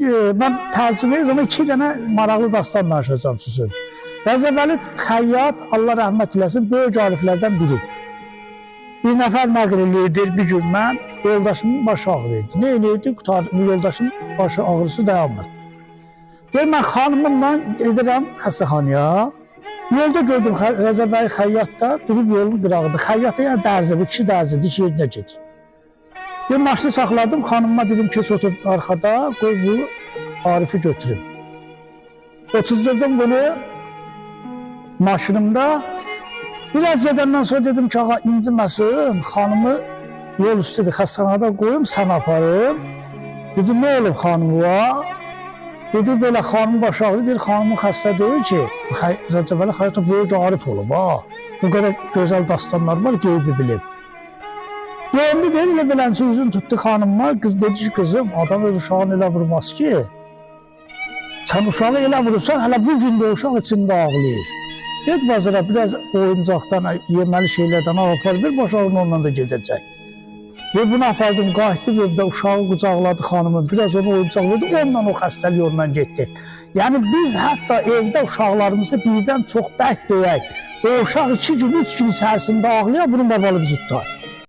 Ben tərcüməyə zaman 2 dənə maraqlı dastan danışacağım sizin. Rəzəbəli Xəyyat, Allah rəhmət eləsin, böyük ariflərdən biridir. Bir nəfər nəql edirdir, bir gün mən yoldaşımın başı ağrıydı. Ne eləyirdi? Yoldaşımın başı ağrısı dayanmır. Deyir, mən xanımımla edirəm xəstəxanaya. Yolda gördüm Rəzəbəli Xəyyat da durub yolun qırağında. Xəyyat yəni dərzi, bu kişi dərzi, diş yerinə gedir. Bir maşını saxladım, xanımıma dedim ki, otur arxada, qoy bu Arifi götürüm. Otuzdurdum bunu maşınımda. Biraz gedəndən sonra dedim ki, ağa inciməsin, xanımı yol üstüdür, xəstəxanada qoyum, sən aparım. Dedim, nə olub xanımıva? Dedi, belə xanımın başı ağrı, deyir, xanımın xəstə deyil ki, Rəzəbəli Xəyyat böyük Arif olub, bu qədər gözəl dastanlar var, qeybi bilib. Deyəndə deyir, elə belənçi üzün tutdu xanımma, qız dedi ki, qızım, adam öz uşağını elə vurmaz ki, sən uşağı elə vurubsan, hələ bu gün də uşaq içində ağlayır. Get bazara, biraz oyuncaqdan, yeməli şeylərdən apar, bir boşağın onunla da gedəcək. Ve bunu apardım, qayıtdım evdə, uşağı qucaqladı xanımın, biraz onu oyuncaq verdi, onunla o xəstəlik onunla getdi. Yəni biz hətta evdə uşaqlarımızı birdən çox bərk döyək, o uşaq 2 gün, 3 gün içərisində ağlayır, bunun babalı bizi tutar.